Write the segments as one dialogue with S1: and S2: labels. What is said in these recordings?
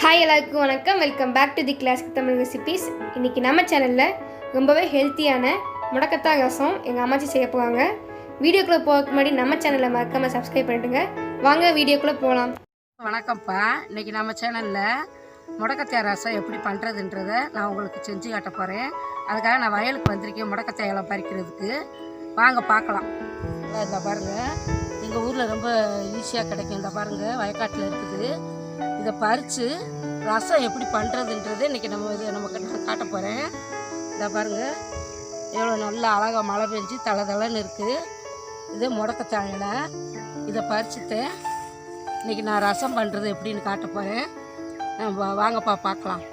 S1: Hi எல்லாருக்கும் வணக்கம். Welcome back to the classic Tamil recipes. இன்றைக்கி நம்ம சேனலில் ரொம்பவே ஹெல்த்தியான முடக்கத்தான் ரசம் எங்கள் அம்மாச்சி செய்ய போவாங்க. வீடியோக்குள்ளே போகிறதுக்கு முன்னாடி நம்ம சேனலை மறக்காமல் சப்ஸ்கிரைப் பண்ணிட்டுங்க. வாங்க வீடியோக்குள்ளே போகலாம்.
S2: வணக்கம்ப்பா. இன்றைக்கி நம்ம சேனலில் முடக்கத்தாய் ரசம் எப்படி பண்ணுறதுன்றதை நான் உங்களுக்கு செஞ்சு காட்ட போகிறேன். அதுக்காக நான் வயலுக்கு வந்திருக்கேன் முடக்கத்தாய் எல்லாம் பறிக்கிறதுக்கு. வாங்க பார்க்கலாம். இந்த பாருங்கள், எங்கள் ஊரில் ரொம்ப ஈஸியாக கிடைக்கும். இந்த பாருங்கள், வயக்காட்டில் இருக்குது. இதை பறித்து ரசம் எப்படி பண்ணுறதுன்றது இன்றைக்கி நமக்கு காட்ட போகிறேன். இதை பாருங்கள், எவ்வளோ நல்லா அழகாக மழை பெஞ்சு தளன்னு இருக்குது. இது முடக்கத்தாய் இலை. இதை பறிச்சுட்டு இன்றைக்கி நான் ரசம் பண்ணுறது எப்படின்னு காட்ட போகிறேன். வாங்கப்பா பார்க்கலாம்.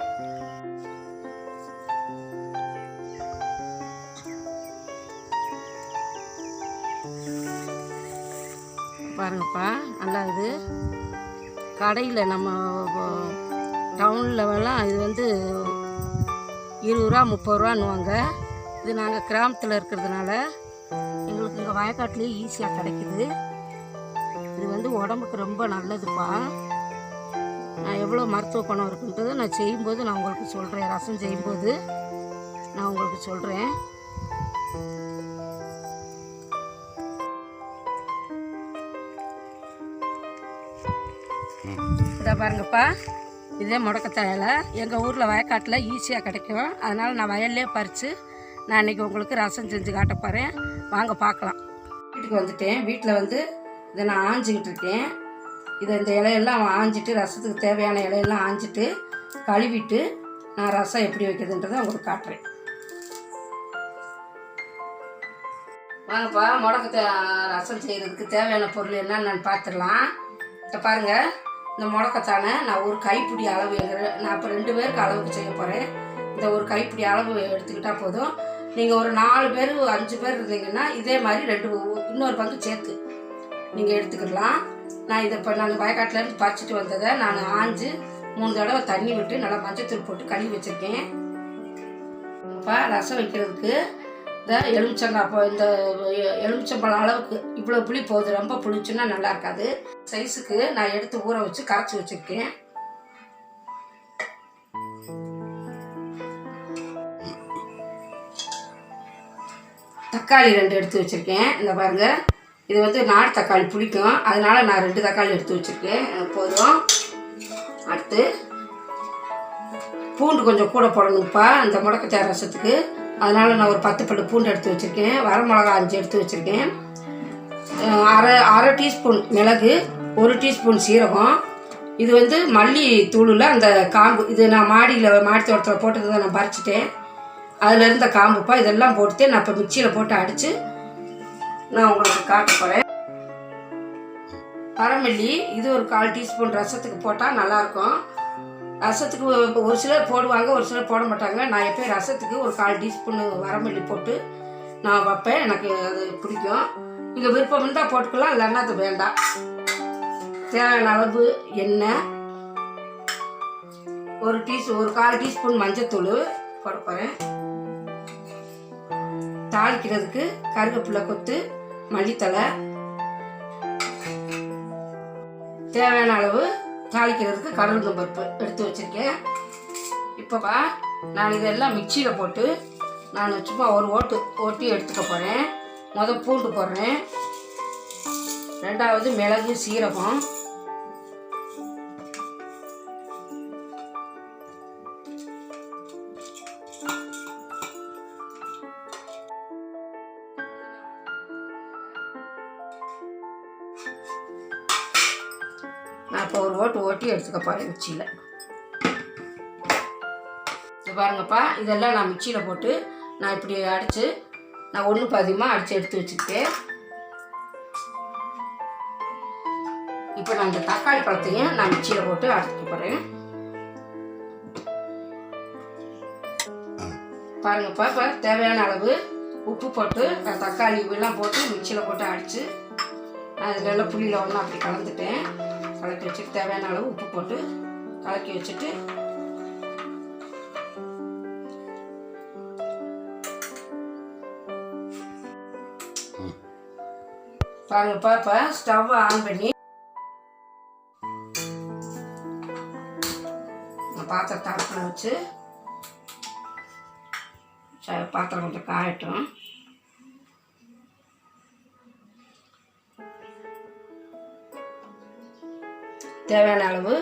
S2: பாருங்கப்பா, நல்லா இது கடையில் நம்ம டவுன்லலாம் இது 20 ரூபா 30 ரூபான்னுவாங்க. இது நாங்கள் கிராமத்தில் இருக்கிறதுனால எங்களுக்கு இங்கே வயக்காட்டிலே ஈஸியாக கிடைக்குது. இது உடம்புக்கு ரொம்ப நல்லதுப்பா. நான் எவ்வளோ மருத்துவ குணம் இருக்குன்றதை நான் செய்யும்போது நான் உங்களுக்கு சொல்கிறேன். ரசம் செய்யும்போது நான் உங்களுக்கு சொல்கிறேன். இதை பாருங்கப்பா, இதே முடக்கத்தாய் இலை எங்கள் ஊரில் வயக்காட்டில் ஈஸியாக கிடைக்கும். அதனால் நான் வயல்லே பறித்து நான் இன்றைக்கி உங்களுக்கு ரசம் செஞ்சு காட்ட போகிறேன். வாங்க பார்க்கலாம். வீட்டுக்கு வந்துட்டேன். வீட்டில் இதை நான் ஆஞ்சிக்கிட்டு இருக்கேன். இந்த இலையெல்லாம் ஆஞ்சிட்டு, ரசத்துக்கு தேவையான இலையெல்லாம் ஆஞ்சிட்டு கழுவிட்டு நான் ரசம் எப்படி வைக்கிறதுன்றதை உங்களுக்கு காட்டுறேன். வாங்கப்பா, முடக்கத்தாய் ரசம் செய்கிறதுக்கு தேவையான பொருள் என்னன்னு பார்த்துடலாம். இப்போ பாருங்கள், இந்த முடக்கத்தானை நான் ஒரு கைப்பிடி அளவு நான் இப்போ 2 பேருக்கு அளவுக்கு செய்ய போகிறேன். இந்த ஒரு கைப்பிடி அளவு எடுத்துக்கிட்டால் போதும். நீங்கள் ஒரு 4 பேர் 5 பேர் இருந்தீங்கன்னா இதே மாதிரி இன்னொரு பங்கு சேர்த்து நீங்கள் எடுத்துக்கிடலாம். நான் இதை இப்போ நான் வயக்காட்டிலேருந்து பறிச்சிட்டு வந்ததை நான் ஆஞ்சு 3 தடவை தண்ணி விட்டு நல்லா மஞ்சத்தூள் போட்டு கழுவி வச்சுருக்கேன். இப்போ ரசம் வைக்கிறதுக்கு இந்த எலுமிச்சம்பழம் அளவுக்கு இவ்வளோ புளி போகுது. ரொம்ப புளிச்சுன்னா நல்லா இருக்காது. சைஸுக்கு நான் எடுத்து ஊற வச்சு கரைச்சி வச்சுருக்கேன். தக்காளி 2 எடுத்து வச்சுருக்கேன். இந்த பாருங்கள், இது நாட்டு தக்காளி பிடிக்கும், அதனால் நான் 2 தக்காளி எடுத்து வச்சுருக்கேன். போதும். அடுத்து பூண்டு கொஞ்சம் கூட போடணும்ப்பா இந்த முடக்கத்தாய் ரசத்துக்கு. அதனால் நான் ஒரு 10 பல்லு பூண்டு எடுத்து வச்சுருக்கேன். வரமிளகா 5 எடுத்து வச்சுருக்கேன். அரை டீஸ்பூன் மிளகு, 1 டீஸ்பூன் சீரகம். இது மல்லி தூளில் அந்த காம்பு, இது நான் மாடி தோட்டத்தில் போட்டதை நான் பறிச்சிட்டேன். அதில் இருந்த காம்புப்பா. இதெல்லாம் போட்டு நான் இப்போ மிக்சியில் போட்டு அடித்து நான் உங்களுக்கு காட்ட போகிறேன். வரமல்லி இது ஒரு 1/4 டீஸ்பூன் ரசத்துக்கு போட்டால் நல்லாயிருக்கும். ரசத்துக்கு ஒரு சிலர் போடுவாங்க, ஒரு சிலர் போட மாட்டாங்க. நான் எப்போயும் ரசத்துக்கு ஒரு 1/4 டீஸ்பூன் வரமல்லி போட்டு நான் வைப்பேன். எனக்கு அது பிடிக்கும். நீங்கள் விருப்பம் இருந்தால் போட்டுக்கலாம், இல்லைன்னா அது வேண்டாம். தேவையான அளவு எண்ணெய், ஒரு 1/4 டீஸ்பூன் மஞ்சத்தூள் போட போகிறேன். தாளிக்கிறதுக்கு கருவேப்பிலை கொத்து, மல்லித்தலை, தேவையான அளவு தாளிக்கிறதுக்கு கடலுந்தும் பருப்பு எடுத்து வச்சுருக்கேன். இப்போப்பா நான் இதெல்லாம் மிக்சியில் போட்டு நான் சும்மா ஒரு ஓட்டி எடுத்துக்க போகிறேன். பூண்டு போடுறேன். 2வது மிளகு சீரகம், நான் இப்போ ஒரு ஓட்டி எடுத்துக்க போகிறேன் மிக்சியில். இது பாருங்கப்பா, இதெல்லாம் நான் மிக்சியில் போட்டு நான் இப்படி அடித்து நான் 1 பாதியமாக அடித்து எடுத்து வச்சுக்கிட்டேன். இப்போ நான் இந்த தக்காளி பழத்தையும் நான் மிக்சியில் போட்டு அடிக்க போகிறேன். பாருங்கப்பா, இப்போ தேவையான அளவு உப்பு போட்டு தக்காளி எல்லாம் போட்டு மிக்சியில் போட்டு அடித்து நான் இதில் புளியில் ஒன்று அப்படி கலந்துட்டேன். கலக்கி வச்சுட்டு தேவையான அளவு உப்பு போட்டு கலக்கி வச்சுட்டு பாருங்கப்பா, இப்போ ஸ்டவ் ஆன் பண்ணி இந்த பாத்திரத்தை அடுப்பில் வச்சு பாத்திரம் கொஞ்சம் காயட்டும். தேவையான அளவு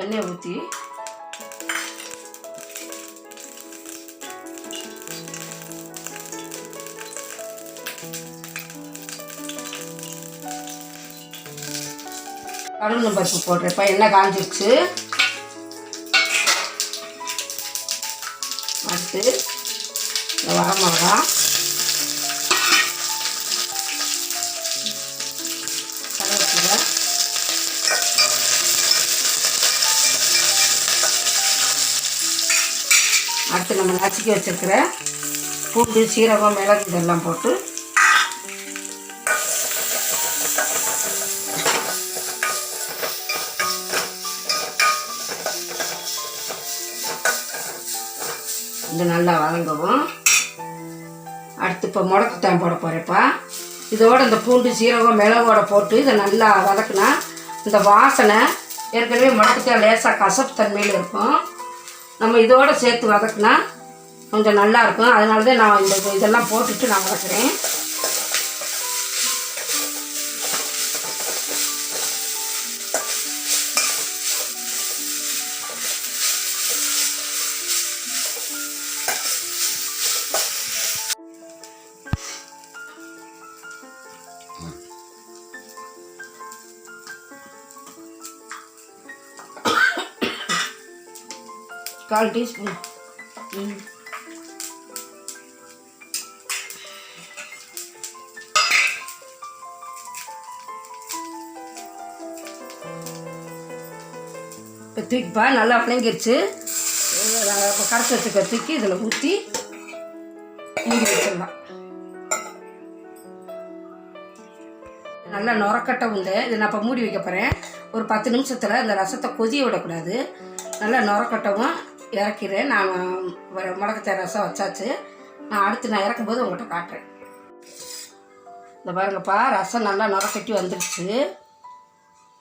S2: எண்ணெய் ஊற்றி கடலும் பருப்பு போடுறேன். இப்போ எண்ணெய் காஞ்சிருச்சு. அடுத்து இந்த வரமிளகா, கருவேப்பிலை, அடுத்து நம்ம நசுக்கி வச்சுருக்கிற பூண்டு, சீரகம், மிளகு இதெல்லாம் போட்டு இது நல்லா வதங்கவும். அடுத்து இப்போ முடக்கத்தான் போட போகிறேன்ப்பா. இதோட இந்த பூண்டு, சீரகம், மிளகோட போட்டு இதை நல்லா வதக்குனா இந்த வாசனை ஏற்கனவே முடக்கத்தான் லேசாக கசப்பு தன்மையில் இருக்கும். நம்ம இதோட சேர்த்து வதக்குனா கொஞ்சம் நல்லாயிருக்கும். அதனால தான் நான் இதெல்லாம் போட்டுட்டு நான் வதக்குறேன். கால் டீஸ்பூன் இப்போ தூக்கிப்பா நல்லா வணங்கிடுச்சு. கரைச்சி வச்சுக்க தூக்கி இதில் ஊற்றி மூடி வச்சிடலாம். நல்லா நுரக்கட்டை உண்டு. இதை நான் இப்போ மூடி வைக்க போகிறேன். ஒரு 10 நிமிஷத்தில் இந்த ரசத்தை கொதிய விடக்கூடாது. நல்லா நுரக்கட்டவும் இறக்கிறேன். நான் முடக்கத்தான் ரசம் வச்சாச்சு. நான் அடுத்து நான் இறக்கும்போது உங்கள்கிட்ட காட்டுறேன். இந்த பாருங்கப்பா, ரசம் நல்லா நுரக்கட்டி வந்துடுச்சு.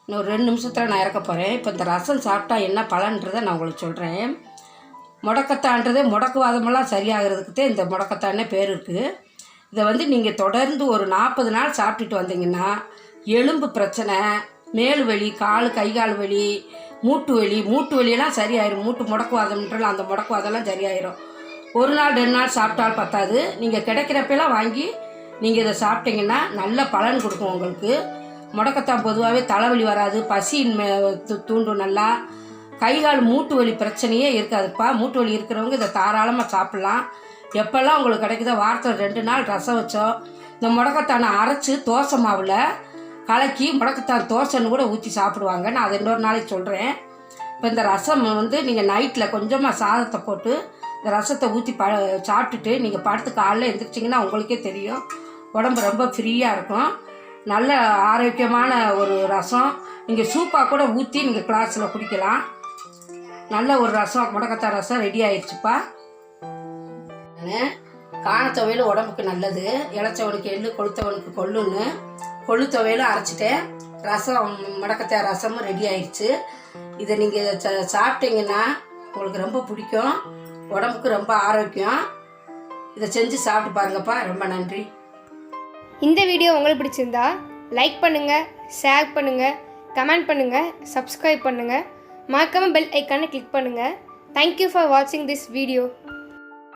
S2: இன்னும் 2 நிமிஷத்தில் நான் இறக்க போகிறேன். இப்போ இந்த ரசம் சாப்பிட்டா என்ன பலன்றதை நான் உங்களுக்கு சொல்கிறேன். முடக்கத்தான்றது முடக்குவாதமெல்லாம் சரியாகிறதுக்கு தான் இந்த முடக்கத்தானே பேர் இருக்குது. இதை வந்து நீங்கள் தொடர்ந்து ஒரு 40 நாள் சாப்பிட்டுட்டு வந்தீங்கன்னா எலும்பு பிரச்சனை, மேல் வலி, கை கால் வலி, மூட்டு வலியெல்லாம் சரியாயிடும். மூட்டு முடக்குவாதம்ன்றால் அந்த முடக்குவாதம்லாம் சரியாயிடும். 1 நாள் 2 நாள் சாப்பிட்டால் பத்தாது. நீங்கள் கிடைக்கிறப்பெல்லாம் வாங்கி நீங்கள் இதை சாப்பிட்டீங்கன்னா நல்ல பலன் கொடுக்கும் உங்களுக்கு. முடக்கத்தான் பொதுவாகவே தலைவலி வராது, பசியின்மை தூண்டும், நல்லா கை கால் மூட்டு வலி பிரச்சனையே இருக்காதுப்பா. மூட்டு வலி இருக்கிறவங்க இதை தாராளமாக சாப்பிட்லாம். எப்போல்லாம் உங்களுக்கு கிடைக்குதோ வாரத்தில் 2 நாள் ரசம் வச்சோம். இந்த முடக்கத்தானை அரைச்சி தோசை மாவில் கலக்கி முடக்கத்தான் தோசைன்னு கூட ஊற்றி சாப்பிடுவாங்க. நான் அதை இன்னொரு நாளைக்கு சொல்கிறேன். இப்போ இந்த ரசம் வந்து நீங்கள் நைட்டில் கொஞ்சமாக சாதத்தை போட்டு இந்த ரசத்தை ஊற்றி சாப்பிட்டுட்டு நீங்கள் படுத்து காலையில் எழுந்திரிச்சிங்கன்னா உங்களுக்கே தெரியும் உடம்பு ரொம்ப ஃப்ரீயாக இருக்கும். நல்ல ஆரோக்கியமான ஒரு ரசம். நீங்கள் சூப்பாக கூட ஊற்றி நீங்கள் கிளாஸில் குடிக்கலாம். நல்ல ஒரு ரசம், முடக்கத்தான் ரசம் ரெடி ஆயிடுச்சுப்பா. காணத்தவையில் உடம்புக்கு நல்லது. இளைச்சவனுக்கு எள்ளு, கொளுத்தவனுக்கு கொள்ளுன்னு கொள்ளுத்தவையிலும் அரைச்சிட்டேன். ரசம், முடக்கத்தான் ரசமும் ரெடி ஆயிடுச்சு. இதை நீங்கள் சாப்பிட்டீங்கன்னா உங்களுக்கு ரொம்ப பிடிக்கும். உடம்புக்கு ரொம்ப ஆரோக்கியம். இதை செஞ்சு சாப்பிட்டு பாருங்கப்பா. ரொம்ப நன்றி.
S1: இந்த வீடியோ உங்களுக்கு பிடிச்சிருந்தா லைக் பண்ணுங்கள், ஷேர் பண்ணுங்கள், கமெண்ட் பண்ணுங்கள், சப்ஸ்கிரைப் பண்ணுங்கள், மறக்காமல் பெல் ஐக்கானை கிளிக் பண்ணுங்கள். தேங்க்யூ ஃபார் வாட்சிங் திஸ் வீடியோ.